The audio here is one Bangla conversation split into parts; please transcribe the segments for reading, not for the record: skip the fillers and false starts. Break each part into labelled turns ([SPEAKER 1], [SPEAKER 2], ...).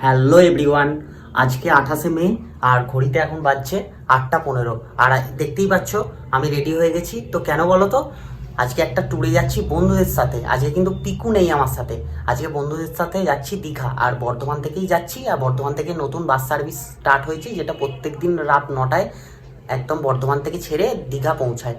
[SPEAKER 1] হ্যালো এভরিওয়ান, আজকে 28শে মে আর ঘড়িতে এখন বাজছে 8টা 15। আর দেখতেই পাচ্ছ আমি রেডি হয়ে গেছি। তো কেন বলো তো, আজকে একটা ট্যুরে যাচ্ছি বন্ধুদের সাথে। আজকে কিন্তু পিকু নেই আমার সাথে, আজকে বন্ধুদের সাথে যাচ্ছি দীঘা। আর বর্ধমান থেকেই যাচ্ছি, আর বর্ধমান থেকে নতুন বাস সার্ভিস স্টার্ট হয়েছে, যেটা প্রত্যেক দিন রাত 9টায় একদম বর্ধমান থেকে ছেড়ে দীঘা পৌঁছায়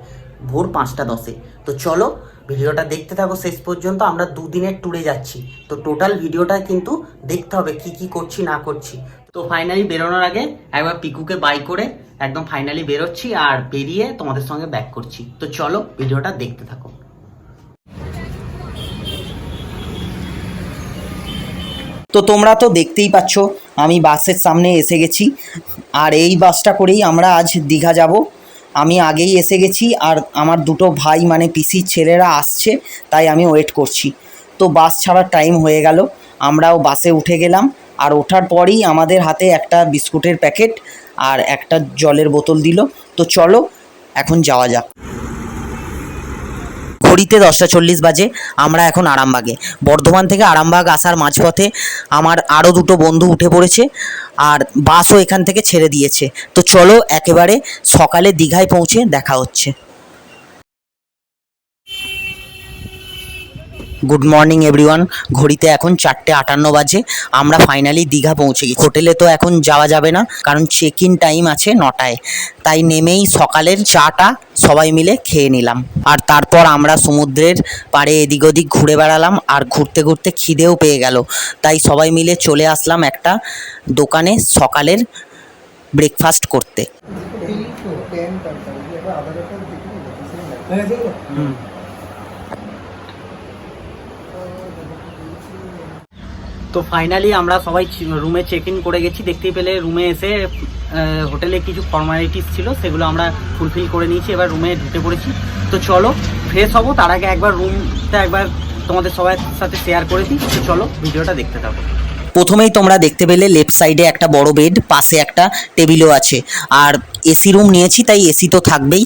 [SPEAKER 1] ভোর 5টা 10-এ। তো চলো ভিডিওটা দেখতে থাকো শেষ পর্যন্ত। আমরা 2 দিনের ট্যুরে যাচ্ছি, তো টোটাল ভিডিওটা কিন্তু দেখতে হবে কি কি করছি না করছি। তো ফাইনালি বেরোনোর আগে একবার পিকুকে বাই করে একদম ফাইনালি বেরোচ্ছি, আর বেরিয়ে তোমাদের সঙ্গে ব্যাক করছি। তো চলো ভিডিওটা দেখতে থাকো। তো তোমরা তো দেখতেই পাচ্ছ আমি বাসের সামনে এসে গেছি, আর এই বাসটা করেই আমরা আজ দীঘা যাব। আমি আগেই এসে গেছি, আর আমার দুটো ভাই মানে পিসির ছেলেরা আসছে, তাই আমি ওয়েট করছি। তো বাস ছাড়ার টাইম হয়ে গেল, আমরাও বাসে উঠে গেলাম। আর ওঠার পরেই আমাদের হাতে একটা বিস্কুটের প্যাকেট আর একটা জলের বোতল দিল। তো চলো এখন যাওয়া যাক। ঘড়িতে 10টা 40 বাজে, আমরা এখন আরামবাগে। বর্ধমান থেকে আরামবাগ আসার মাঝপথে আমার আরও দুটো বন্ধু উঠে পড়েছে, আর বাসও এখান থেকে ছেড়ে দিয়েছে। তো চলো একেবারে সকালে দীঘায় পৌঁছে দেখা হচ্ছে। গুড মর্নিং এভরিওয়ান, ঘড়িতে এখন 4টে 58 বাজে। আমরা ফাইনালি দীঘা পৌঁছে গেছি। হোটেলে তো এখন যাওয়া যাবে না, কারণ চেক ইন টাইম আছে 9টায়। তাই নেমেই সকালের চাটা সবাই মিলে খেয়ে নিলাম, আর তারপর আমরা সমুদ্রের পাড়ে এদিক ওদিক ঘুরে বেড়ালাম। আর ঘুরতে ঘুরতে খিদেও পেয়ে গেল, তাই সবাই মিলে চলে আসলাম একটা দোকানে সকালের ব্রেকফাস্ট করতে। তো ফাইনালি আমরা সবাই রুমে চেক ইন করে গেছি। দেখতেই পেলে রুমে এসে হোটেলে কিছু ফর্মালিটিস ছিল, সেগুলো আমরা ফুলফিল করে নিয়েছি। এবার রুমে ঢুকে পড়েছি। তো চলো ফ্রেশ হবো, তার আগে একবার রুমটা একবার তোমাদের সবার সাথে শেয়ার করে দিই। তো চলো ভিডিওটা দেখতে থাকো। প্রথমেই তোমরা দেখতে পেলে লেফট সাইডে একটা বড় বেড, পাশে একটা টেবিলও আছে। আর এসি রুম নিয়েছি, তাই এসি তো থাকবেই।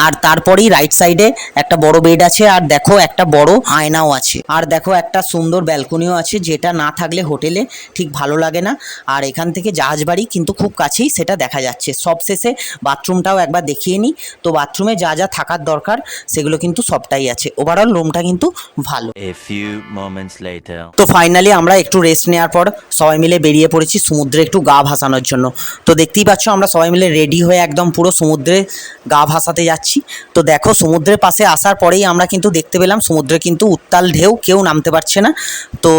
[SPEAKER 1] আর তারপরেই রাইট সাইডে একটা বড় বেড আছে, আর দেখো একটা বড় আয়নাও আছে। আর দেখো একটা সুন্দর ব্যালকনিও আছে, যেটা না থাকলে হোটেলে ঠিক ভালো লাগে না। আর এখান থেকে জাহাজবাড়ি কিন্তু খুব কাছেই, সেটা দেখা যাচ্ছে। সবশেষে বাথরুমটাও একবার দেখিয়ে নিই। তো বাথরুমে যা যা থাকার দরকার সেগুলো কিন্তু সবটাই আছে। ওভারঅল রুমটা কিন্তু ভালো। তো ফাইনালি আমরা একটু রেস্ট নেওয়ার পর সবাই মিলে বেরিয়ে পড়েছি সমুদ্রে একটু গা ভাসানোর জন্য। তো দেখতেই পাচ্ছ আমরা সবাই মিলে রেডি হয়ে একদম পুরো সমুদ্রে গা ভাসাতে যাচ্ছি। তো দেখো সমুদ্রের পাশে আসার পরেই আমরা কিন্তু দেখতে পেলাম সমুদ্রে কিন্তু উত্তাল ঢেউ, কেউ নামতে পারছে না। তো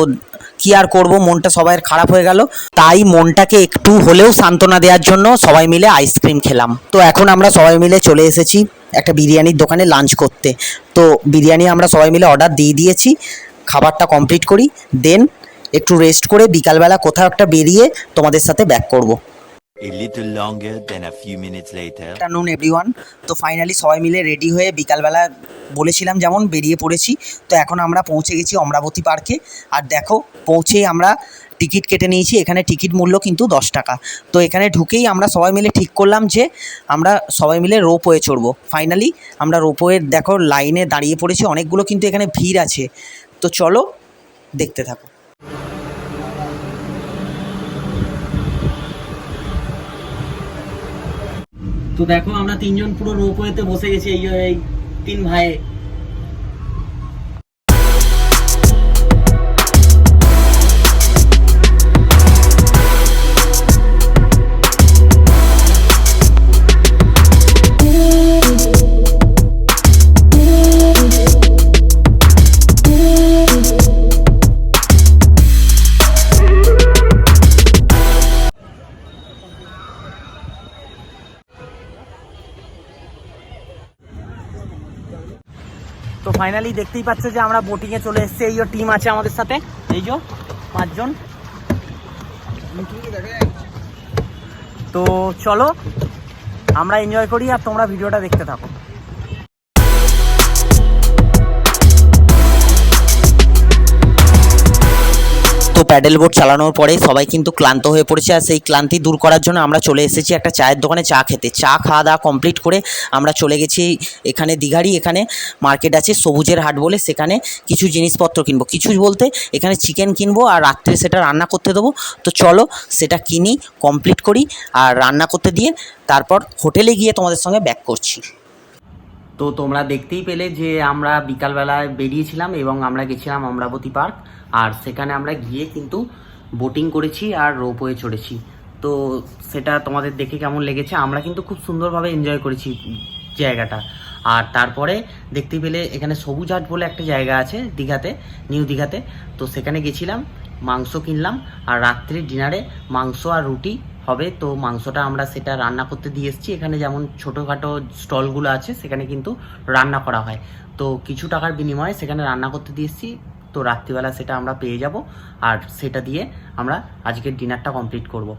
[SPEAKER 1] কি আর করব, মনটা সবার খারাপ হয়ে গেল। তাই মনটাকে একটু হলেও সান্ত্বনা দেওয়ার জন্য সবাই মিলে আইসক্রিম খেলাম। তো এখন আমরা সবাই মিলে চলে এসেছি একটা বিরিয়ানির দোকানে লাঞ্চ করতে। তো বিরিয়ানি আমরা সবাই মিলে অর্ডার দিয়ে দিয়েছি। খাবারটা কমপ্লিট করি, দেন একটু রেস্ট করে বিকালবেলা কোথাও একটা বেরিয়ে তোমাদের সাথে ব্যাক করব। আফটারনুন এভরিওয়ান, তো ফাইনালি সবাই মিলে রেডি হয়ে বিকালবেলা বলেছিলাম যেমন বেরিয়ে পড়েছি। তো এখন আমরা পৌঁছে গেছি অমরাবতী পার্কে। আর দেখো পৌঁছেই আমরা টিকিট কেটে নিয়েছি। এখানে টিকিট মূল্য কিন্তু 10 টাকা। তো এখানে ঢুকেই আমরা সবাই মিলে ঠিক করলাম যে আমরা সবাই মিলে রোপওয়ে চড়বো। ফাইনালি আমরা রোপওয়ের দেখো লাইনে দাঁড়িয়ে পড়েছি, অনেকগুলো কিন্তু এখানে ভিড় আছে। তো চলো দেখতে থাকো। তো দেখো আমরা তিনজন পুরো রোপওয়েতে বসে গেছি, এই 3 ভাই। তো ফাইনালি দেখতেই পাচ্ছ যে আমরা বোটিংয়ে চলে এসেছি। এই যে টিম আছে আমাদের সাথে, এই যে 5 জন। তো চলো আমরা এনজয় করি, আর তোমরা ভিডিওটা দেখতে থাকো।
[SPEAKER 2] প্যাডেল বোট চালানোর পরে সবাই কিন্তু ক্লান্ত হয়ে পড়েছে, আর সেই ক্লান্তি দূর করার জন্য আমরা চলে এসেছি একটা চায়ের দোকানে চা খেতে। চা খাওয়া দাওয়া কমপ্লিট করে আমরা চলে গেছি এখানে দীঘারই এখানে মার্কেট আছে সবুজের হাট বলে, সেখানে কিছু জিনিসপত্র কিনবো। কিছু বলতে এখানে চিকেন কিনবো আর রাত্রে সেটা রান্না করতে দেবো। তো চলো সেটা কিনি, কমপ্লিট করি, আর রান্না করতে দিয়ে তারপর হোটেলে গিয়ে তোমাদের সঙ্গে ব্যাক করছি।
[SPEAKER 1] তো তোমরা দেখতেই পেলে যে আমরা বিকালবেলায় বেরিয়েছিলাম এবং আমরা গেছিলাম অমরাবতী পার্ক, আর সেখানে আমরা গিয়ে কিন্তু বোটিং করেছি আর রোপওয়ে চড়েছি। তো সেটা তোমাদের দেখে কেমন লেগেছে? আমরা কিন্তু খুব সুন্দরভাবে এনজয় করেছি জায়গাটা। আর তারপরে দেখতে পেলে এখানে সবুজ হাট বলে একটা জায়গা আছে দীঘাতে, নিউ দীঘাতে। তো সেখানে গেছিলাম, মাংস কিনলাম, আর রাত্রির ডিনারে মাংস আর রুটি হবে। তো মাংসটা আমরা সেটা রান্না করতে দিয়ে এসেছি। এখানে যেমন ছোটোখাটো স্টলগুলো আছে সেখানে কিন্তু রান্না করা হয়, তো কিছু টাকার বিনিময়ে সেখানে রান্না করতে দিয়ে এসেছি। তো রাত্রিবেলা সেটা আমরা পেয়ে যাব, আর সেটা দিয়ে আমরা আজকের ডিনারটা কমপ্লিট করব।